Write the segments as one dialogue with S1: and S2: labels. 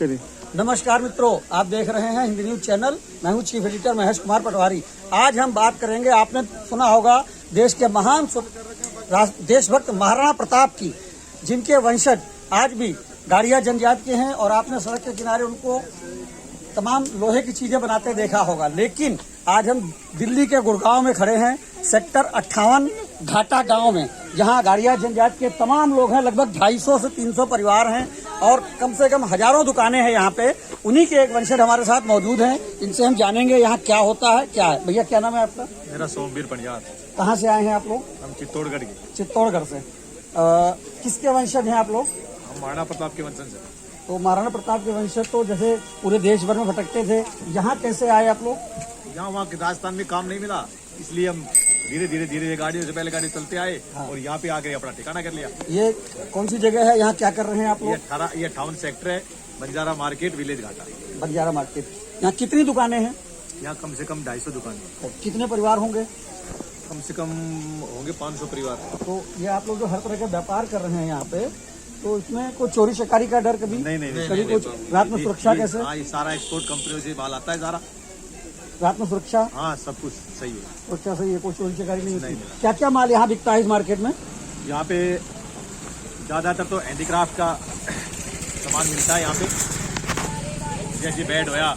S1: करिए।
S2: नमस्कार मित्रों, आप देख रहे हैं हिंदी न्यूज चैनल। मैं हूं चीफ एडिटर महेश कुमार पटवारी। आज हम बात करेंगे, आपने सुना होगा, देश के महान देशभक्त महाराणा प्रताप की, जिनके वंशज आज भी गाड़िया जनजाति के हैं और आपने सड़क के किनारे उनको तमाम लोहे की चीजें बनाते देखा होगा। लेकिन आज हम दिल्ली के गुड़गांव में खड़े हैं, सेक्टर 58 घाटा गांव में, जहां गाड़िया जनजाति के तमाम लोग हैं। लगभग 250 से 300 परिवार हैं और कम से कम हजारों दुकानें हैं यहाँ पे। उन्हीं के एक वंशज हमारे साथ मौजूद हैं, इनसे हम जानेंगे यहाँ क्या होता है, क्या है। भैया क्या नाम है आपका?
S3: मेरा सोमवीर पंडियार।
S2: कहाँ से आए हैं आप लोग?
S3: हम चित्तौड़गढ़ के।
S2: चित्तौड़गढ़ से। किसके वंशज हैं आप लोग?
S3: हम महाराणा प्रताप के वंशज हैं।
S2: तो महाराणा प्रताप के वंशज तो जैसे पूरे देश भर में भटकते थे, यहाँ कैसे आए आप लोग?
S3: यहाँ वहाँ राजस्थान में काम नहीं मिला, इसलिए हम धीरे धीरे गाड़ियों से पहले गाड़ी चलते आए। हाँ। और यहाँ पे आके अपना ठिकाना कर लिया।
S2: ये कौन सी जगह है, यहाँ क्या कर रहे हैं आप लोग?
S3: ये 58 सेक्टर है, बंजारा मार्केट, विलेज घाटा।
S2: बंजारा मार्केट। यहाँ कितनी दुकानें हैं?
S3: यहाँ कम से कम 250 दुकानें।
S2: कितने परिवार होंगे?
S3: कम से कम होंगे 500 परिवार।
S2: तो ये आप लोग जो हर तरह का व्यापार कर रहे हैं यहाँ पे, तो इसमें कोई चोरी चकारी का डर कभी?
S3: नहीं।
S2: कुछ रात में सुरक्षा कैसे?
S3: हाँ, ये सारा एक्सपोर्ट कंपनियों से माल आता है सारा।
S2: रात में सुरक्षा?
S3: हाँ, सब कुछ सही है।
S2: सुरक्षा सही है, कोई चोरी चकारी नहीं होती। क्या क्या माल यहाँ बिकता है इस मार्केट में?
S3: यहाँ पे ज्यादातर तो हैंडीक्राफ्ट का सामान मिलता है यहाँ पे, जैसे बेड होया,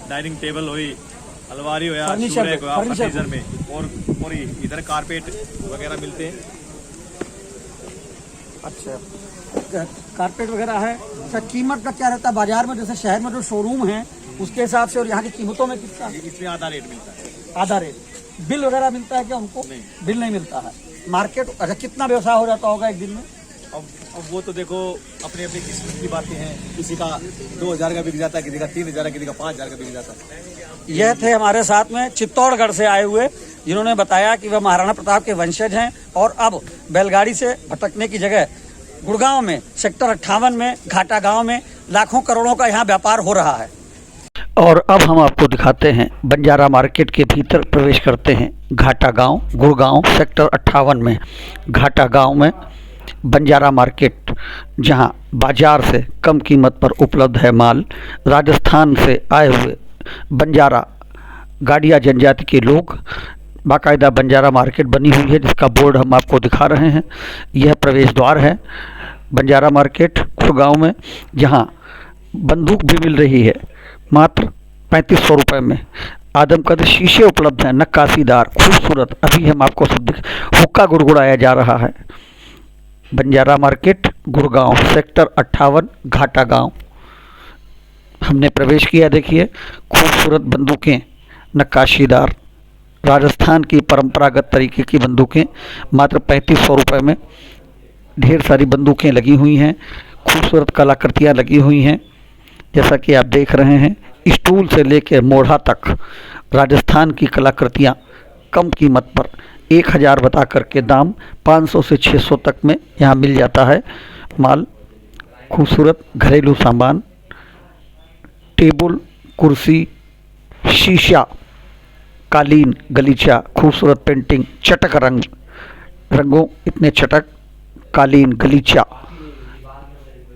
S3: डाइनिंग टेबल हुई, अलमारी होया, फर्नीचर में, और इधर कारपेट वगैरह मिलते हैं।
S2: अच्छा, कारपेट वगैरह है। अच्छा, कीमत का क्या रहता है बाजार में? जैसे शहर में जो शोरूम है उसके हिसाब से और यहाँ की कीमतों में कितना?
S3: इसमें आधा रेट मिलता है।
S2: आधा रेट। बिल वगैरह मिलता है क्या उनको?
S3: नहीं,
S2: बिल नहीं मिलता है। मार्केट अच्छा कितना व्यवसाय हो जाता होगा एक दिन में?
S3: अब वो तो देखो अपनी अपनी किस्मत की बातें हैं। किसी का 2000 का बिक जाता है, किसी का 3000 का, किसी का 5000 का बिक जाता है।
S2: यह थे हमारे साथ में चित्तौड़गढ़ से आए हुए, जिन्होंने बताया कि वह महाराणा प्रताप के वंशज हैं और अब बैलगाड़ी से भटकने की जगह गुड़गांव में सेक्टर 58 में घाटा गांव में लाखों करोड़ों का यहाँ व्यापार हो रहा है। और अब हम आपको दिखाते हैं, बंजारा मार्केट के भीतर प्रवेश करते हैं। घाटा गांव, गुड़गांव सेक्टर 58 में घाटा गांव में बंजारा मार्केट, जहां बाजार से कम कीमत पर उपलब्ध है माल। राजस्थान से आए हुए बंजारा गाड़िया जनजाति के लोग, बाकायदा बंजारा मार्केट बनी हुई है जिसका बोर्ड हम आपको दिखा रहे हैं। यह प्रवेश द्वार है बंजारा मार्केट गुड़गांव में, जहां बंदूक भी मिल रही है मात्र 3500 रुपये में। आदमकद शीशे उपलब्ध हैं, नक्काशीदार, खूबसूरत। अभी हम आपको सब हुक्का गुड़गुड़ाया जा रहा है। बंजारा मार्केट गुड़गांव सेक्टर 58 घाटा गांव हमने प्रवेश किया। देखिए खूबसूरत बंदूकें, नक्काशीदार, राजस्थान की परंपरागत तरीके की बंदूकें मात्र 3500 रुपये में। ढेर सारी बंदूकें लगी हुई हैं, खूबसूरत कलाकृतियाँ लगी हुई हैं, जैसा कि आप देख रहे हैं। स्टूल से लेकर मोढ़ा तक राजस्थान की कलाकृतियाँ कम कीमत पर 1000 बता करके दाम 500 से 600 तक में यहाँ मिल जाता है माल। खूबसूरत घरेलू सामान, टेबल, कुर्सी, शीशा, कालीन, गलीचा, खूबसूरत पेंटिंग, चटक रंगों इतने चटक, कालीन, गलीचा,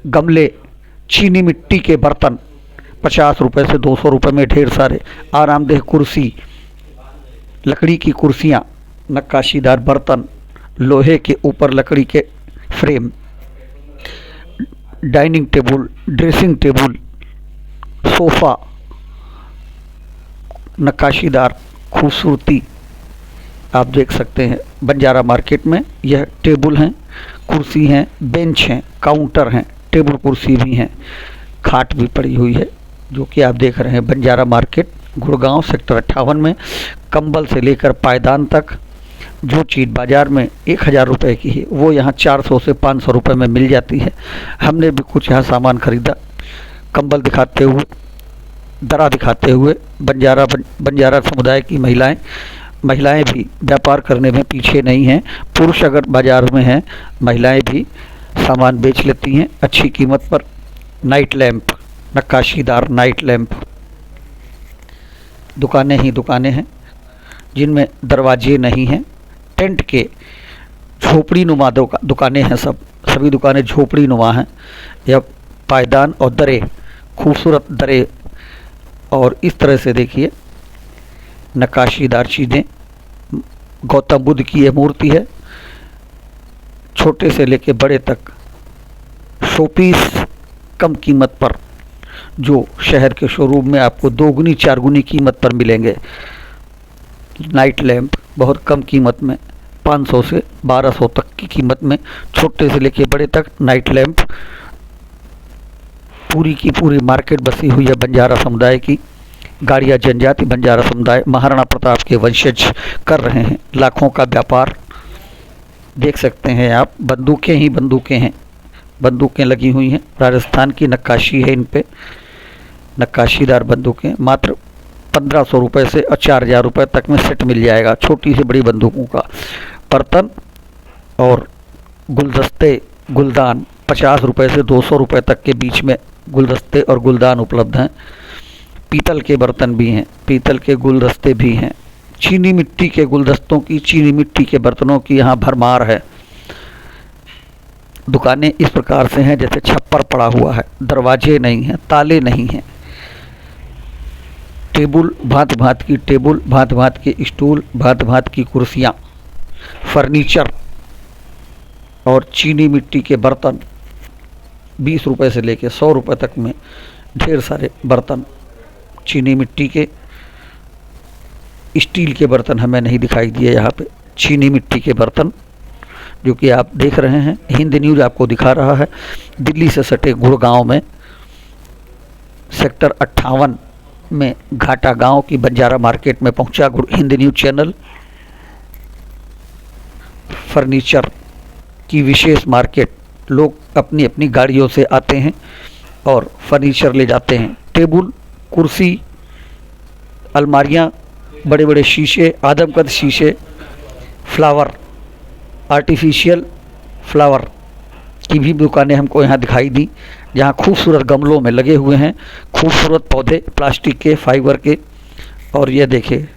S2: गमले, चीनी मिट्टी के बर्तन 50 रुपये से 200 रुपये में ढेर सारे। आरामदेह कुर्सी, लकड़ी की कुर्सियाँ, नक्काशीदार बर्तन, लोहे के ऊपर लकड़ी के frame, dining table, dressing table, sofa, नक्काशीदार खूबसूरती आप देख सकते हैं। बंजारा मार्केट में यह टेबल हैं, कुर्सी हैं, बेंच हैं, काउंटर हैं, टेबल कुर्सी भी हैं, खाट भी पड़ी हुई है, जो कि आप देख रहे हैं। बंजारा मार्केट गुड़गांव सेक्टर 58 में कंबल से लेकर पायदान तक जो चीज़ बाज़ार में 1000 रुपये की है वो यहाँ 400 से 500 रुपये में मिल जाती है। हमने भी कुछ यहाँ सामान खरीदा, कंबल दिखाते हुए, दरा दिखाते हुए। बंजारा समुदाय की महिलाएं भी व्यापार करने में पीछे नहीं हैं। पुरुष अगर बाज़ार में हैं, महिलाएं भी सामान बेच लेती हैं अच्छी कीमत पर। नाइट लैंप, नक्काशीदार नाइट लैंप, दुकानें ही दुकानें हैं जिनमें दरवाजे नहीं हैं। टेंट के झोपड़ी नुमा दुकानें हैं, सभी दुकानें झोपड़ी नुमा हैं। यह पायदान और दरें
S1: खूबसूरत दरे और इस तरह से देखिए नक्काशीदार चीज़ें। गौतम बुद्ध की यह मूर्ति है, छोटे से लेके बड़े तक शोपीस कम कीमत पर, जो शहर के शोरूम में आपको 2 गुनी 4 गुनी कीमत पर मिलेंगे। नाइट लैंप बहुत कम कीमत में 500 से 1200 तक की कीमत में, छोटे से लेके बड़े तक नाइट लैंप। पूरी की पूरी मार्केट बसी हुई है बंजारा समुदाय की। गाड़िया जनजाति बंजारा समुदाय महाराणा प्रताप के वंशज कर रहे हैं लाखों का व्यापार। देख सकते हैं आप, बंदूकें ही बंदूकें हैं, बंदूकें लगी हुई हैं। राजस्थान की नक्काशी है इन पे, नक्काशीदार बंदूकें। मात्र 1500 रुपये से और 4000 रुपये तक में सेट मिल जाएगा छोटी से बड़ी बंदूकों का। बर्तन और गुलदस्ते, गुलदान 50 रुपये से 200 रुपये तक के बीच में गुलदस्ते और गुलदान उपलब्ध हैं। पीतल के बर्तन भी हैं, पीतल के गुलदस्ते भी हैं। चीनी मिट्टी के गुलदस्तों की, चीनी मिट्टी के बर्तनों की यहाँ भरमार है। दुकानें इस प्रकार से हैं जैसे छप्पर पड़ा हुआ है, दरवाजे नहीं हैं, ताले नहीं हैं। टेबल, भांत भांत की टेबल, भांत भांत के स्टूल, भांत भांत की कुर्सियाँ, फर्नीचर और चीनी मिट्टी के बर्तन 20 रुपये से लेकर 100 रुपये तक में ढेर सारे बर्तन चीनी मिट्टी के। स्टील के बर्तन हमें नहीं दिखाई दिए यहाँ पे, चीनी मिट्टी के बर्तन जो कि आप देख रहे हैं। हिंद न्यूज़ आपको दिखा रहा है दिल्ली से सटे गुड़गांव में सेक्टर 58 में घाटा गांव की बंजारा मार्केट में पहुंचा हिंद न्यूज़ चैनल। फर्नीचर की विशेष मार्केट, लोग अपनी अपनी गाड़ियों से आते हैं और फर्नीचर ले जाते हैं। टेबल, कुर्सी, अलमारियाँ, बड़े बड़े शीशे, आदमकद शीशे, फ्लावर, आर्टिफिशियल फ्लावर की भी दुकानें हमको यहाँ दिखाई दी, जहाँ खूबसूरत गमलों में लगे हुए हैं खूबसूरत पौधे प्लास्टिक के, फाइबर के। और ये देखिए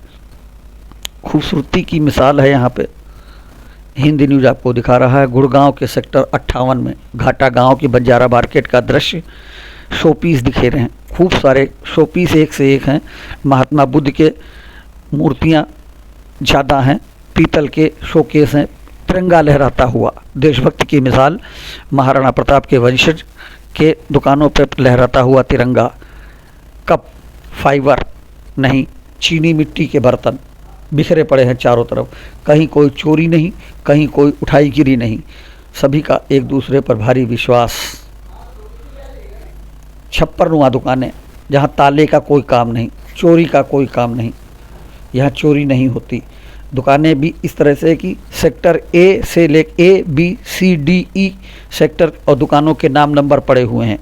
S1: खूबसूरती की मिसाल है यहाँ पे। हिंद न्यूज़ आपको दिखा रहा है गुड़गांव के सेक्टर 58 में घाटा गांव की बंजारा मार्केट का दृश्य। शोपीस दिखे रहे हैं, खूब सारे शोपीस एक से एक हैं। महात्मा बुद्ध के मूर्तियाँ ज़्यादा हैं, पीतल के शोकेस हैं, तिरंगा लहराता हुआ, देशभक्ति की मिसाल। महाराणा प्रताप के वंशज के दुकानों पर लहराता हुआ तिरंगा। कप, फाइबर नहीं, चीनी मिट्टी के बर्तन बिखरे पड़े हैं चारों तरफ। कहीं कोई चोरी नहीं, कहीं कोई उठाई गिरी नहीं, सभी का एक दूसरे पर भारी विश्वास। छप्परनुमा दुकानें जहाँ ताले का कोई काम नहीं, चोरी का कोई काम नहीं, यहाँ चोरी नहीं होती। दुकानें भी इस तरह से कि सेक्टर ए से ले A, B, C, D, E sector और दुकानों के नाम नंबर पड़े हुए हैं।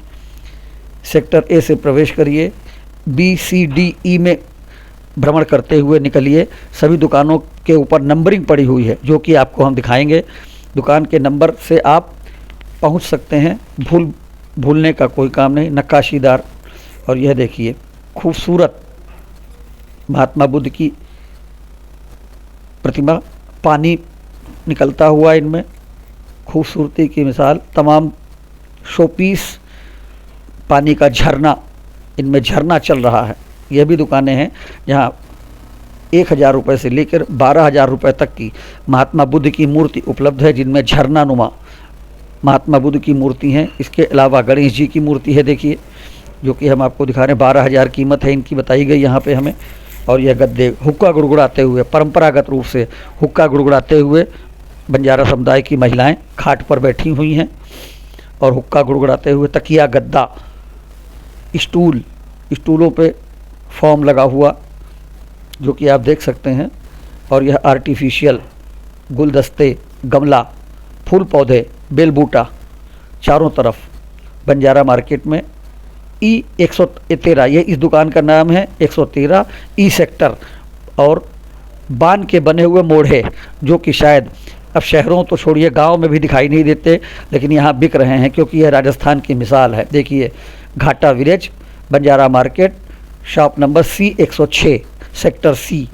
S1: सेक्टर ए से प्रवेश करिए, B, C, D, E में भ्रमण करते हुए निकलिए। सभी दुकानों के ऊपर नंबरिंग पड़ी हुई है जो कि आपको हम दिखाएंगे। दुकान के नंबर से आप पहुंच सकते हैं, भूलने का कोई काम नहीं। नक्काशीदार, और यह देखिए खूबसूरत महात्मा बुद्ध की प्रतिमा, पानी निकलता हुआ इनमें, खूबसूरती की मिसाल। तमाम शोपीस, पानी का झरना, इनमें झरना चल रहा है। यह भी दुकानें हैं जहाँ 1000 रुपये से लेकर 12000 रुपये तक की महात्मा बुद्ध की मूर्ति उपलब्ध है, जिनमें झरना नुमा महात्मा बुद्ध की मूर्ति हैं। इसके अलावा गणेश जी की मूर्ति है, देखिए, जो कि हम आपको दिखा रहे हैं। 12000 कीमत है इनकी बताई गई यहाँ पे हमें। और यह गद्दे हुक्का गुड़गुड़ाते हुए, परंपरागत रूप से हुक्का गुड़गुड़ाते हुए बंजारा समुदाय की महिलाएं खाट पर बैठी हुई हैं और हुक्का गुड़गुड़ाते हुए। तकिया, गद्दा, स्टूल, स्टूलों पे फॉर्म लगा हुआ जो कि आप देख सकते हैं। और यह आर्टिफिशियल गुलदस्ते, गमला, फूल पौधे, बेलबूटा चारों तरफ बंजारा मार्केट में। E113 ये इस दुकान का नाम है, 113 E सेक्टर। और बांध के बने हुए मोढ़े जो कि शायद अब शहरों तो छोड़िए, गांव में भी दिखाई नहीं देते, लेकिन यहाँ बिक रहे हैं क्योंकि यह राजस्थान की मिसाल है। देखिए घाटा village Banjara market, shop number C106 sector C।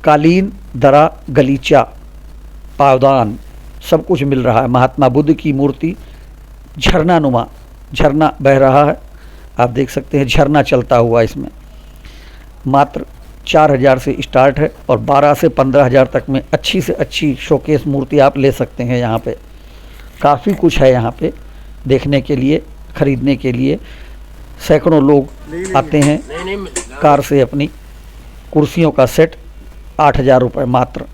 S1: कालीन, दरा, गलीचा, पावदान सब कुछ मिल रहा है। महात्मा बुद्ध की मूर्ति, झरना नुमा, झरना बह रहा है। आप देख सकते हैं झरना चलता हुआ इसमें। मात्र 4000 से स्टार्ट है और 12 से 15,000 तक में अच्छी से अच्छी शोकेस मूर्ति आप ले सकते हैं। यहाँ पे काफ़ी कुछ है यहाँ पे देखने के लिए, ख़रीदने के लिए। सैकड़ों लोग आते हैं कार से। अपनी कुर्सियों का सेट 8,000 रुपये मात्र।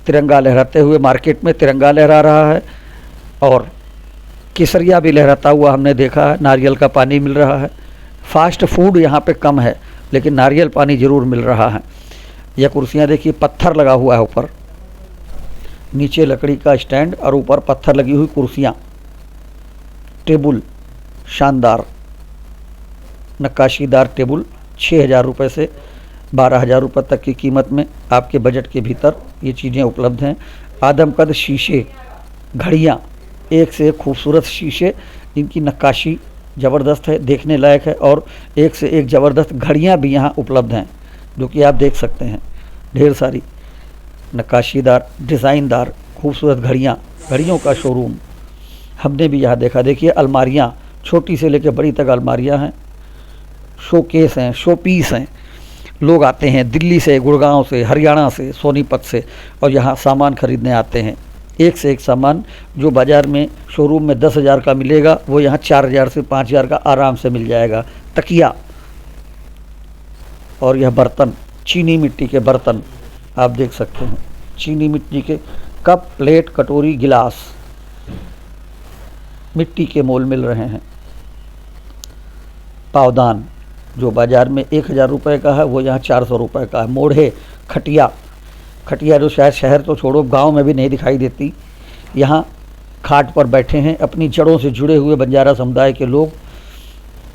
S1: तिरंगा लहराते हुए मार्केट में तिरंगा लहरा रहा है और केसरिया भी लहराता हुआ हमने देखा है। नारियल का पानी मिल रहा है। फास्ट फूड यहाँ पे कम है लेकिन नारियल पानी ज़रूर मिल रहा है। यह कुर्सियाँ देखिए, पत्थर लगा हुआ है ऊपर, नीचे लकड़ी का स्टैंड और ऊपर पत्थर लगी हुई कुर्सियाँ। टेबल शानदार नक्काशीदार टेबल 6,000 रुपये से 12,000 रुपये तक की कीमत में आपके बजट के भीतर ये चीज़ें उपलब्ध हैं। आदमकद शीशे, घड़ियाँ, एक से एक खूबसूरत शीशे, इनकी नक्काशी ज़बरदस्त है, देखने लायक है। और एक से एक ज़बरदस्त घड़ियाँ भी यहाँ उपलब्ध हैं जो कि आप देख सकते हैं। ढेर सारी नक्काशीदार डिज़ाइनदार खूबसूरत घड़ियाँ, घड़ियों का शोरूम हमने भी यहाँ देखा। देखिए अलमारियाँ, छोटी से लेकर बड़ी तक अलमारियाँ हैं, शोकेस हैं, शोपीस हैं। लोग आते हैं दिल्ली से, गुड़गांव से, हरियाणा से, सोनीपत से और यहाँ सामान खरीदने आते हैं। एक से एक सामान जो बाज़ार में शोरूम में 10,000 का मिलेगा वो यहाँ 4,000 से 5,000 का आराम से मिल जाएगा। तकिया और यह बर्तन, चीनी मिट्टी के बर्तन आप देख सकते हैं। चीनी मिट्टी के कप, प्लेट, कटोरी, गिलास मिट्टी के मोल मिल रहे हैं। पावदान जो बाज़ार में 1,000 रुपये का है वो यहाँ 400 रुपये का है। मोढ़े, खटिया, खटिया जो शायद शहर तो छोड़ो गांव में भी नहीं दिखाई देती, यहाँ खाट पर बैठे हैं अपनी जड़ों से जुड़े हुए बंजारा समुदाय के लोग।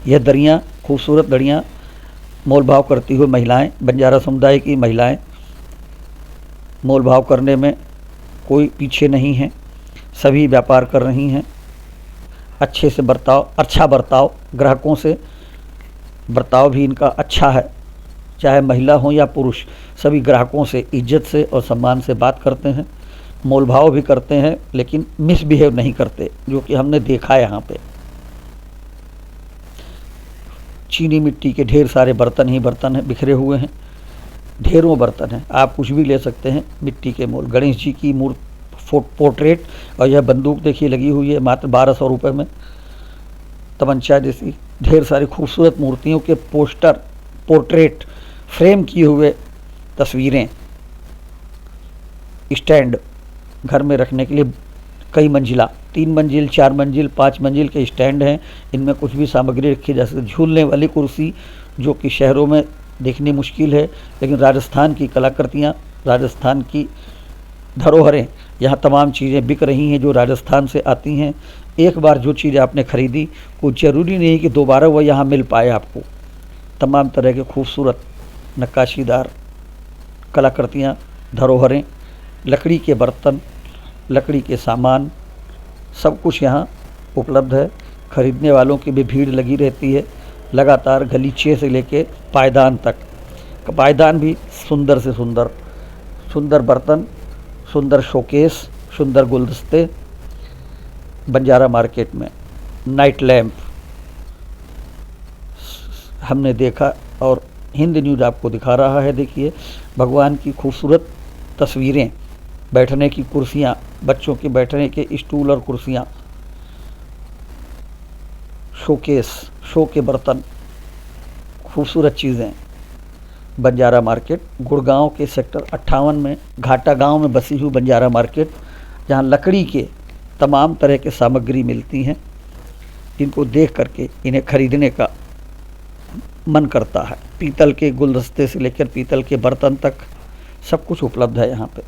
S1: यह दरियाँ, खूबसूरत दरियाँ मोल भाव करती हुई महिलाएं, बंजारा समुदाय की महिलाएं मोल भाव करने में कोई पीछे नहीं है, सभी व्यापार कर रही हैं। अच्छे से बर्ताव, अच्छा बर्ताव, ग्राहकों से बर्ताव भी इनका अच्छा है। चाहे महिला हो या पुरुष, सभी ग्राहकों से इज्जत से और सम्मान से बात करते हैं, मोल भाव भी करते हैं लेकिन मिसबिहेव नहीं करते, जो कि हमने देखा है यहाँ पे। चीनी मिट्टी के ढेर सारे बर्तन ही बर्तन हैं, बिखरे हुए हैं, ढेरों बर्तन हैं, आप कुछ भी ले सकते हैं मिट्टी के मोल। गणेश जी की मूर्ति, पोर्ट्रेट, और यह बंदूक देखिए लगी हुई है मात्र 1,200 रुपये में, तमंचा जैसी। ढेर सारी खूबसूरत मूर्तियों के पोस्टर, पोर्ट्रेट, फ्रेम किए हुए तस्वीरें, स्टैंड घर में रखने के लिए कई मंजिला, 3 मंजिल, 4 मंजिल, 5 मंजिल के स्टैंड हैं। इनमें कुछ भी सामग्री रखी जा सकती। झूलने वाली कुर्सी जो कि शहरों में देखनी मुश्किल है, लेकिन राजस्थान की कलाकृतियाँ, राजस्थान की धरोहरें, यहाँ तमाम चीज़ें बिक रही हैं जो राजस्थान से आती हैं। एक बार जो चीज़ आपने ख़रीदी कोई ज़रूरी नहीं कि दोबारा वह यहाँ मिल पाए आपको। तमाम तरह के खूबसूरत नक्काशीदार कलाकृतियाँ, धरोहरें, लकड़ी के बर्तन, लकड़ी के सामान, सब कुछ यहाँ उपलब्ध है। ख़रीदने वालों की भी भीड़ लगी रहती है लगातार, गलीचे से लेके पायदान तक। पायदान भी सुंदर से सुंदर, सुंदर बर्तन, सुंदर शोकेस, सुंदर गुलदस्ते बंजारा मार्केट में। नाइट लैंप हमने देखा और हिंद न्यूज़ आपको दिखा रहा है। देखिए भगवान की खूबसूरत तस्वीरें, बैठने की कुर्सियाँ, बच्चों के बैठने के स्टूल और कुर्सियाँ, शोकेस, शो के बर्तन, खूबसूरत चीज़ें। बंजारा मार्केट गुड़गांव के सेक्टर 58 में घाटा गांव में बसी हुई बंजारा मार्केट, जहां लकड़ी के तमाम तरह के सामग्री मिलती हैं। इनको देख करके इन्हें खरीदने का मन करता है। पीतल के गुलदस्ते से लेकर पीतल के बर्तन तक सब कुछ उपलब्ध है यहाँ पे।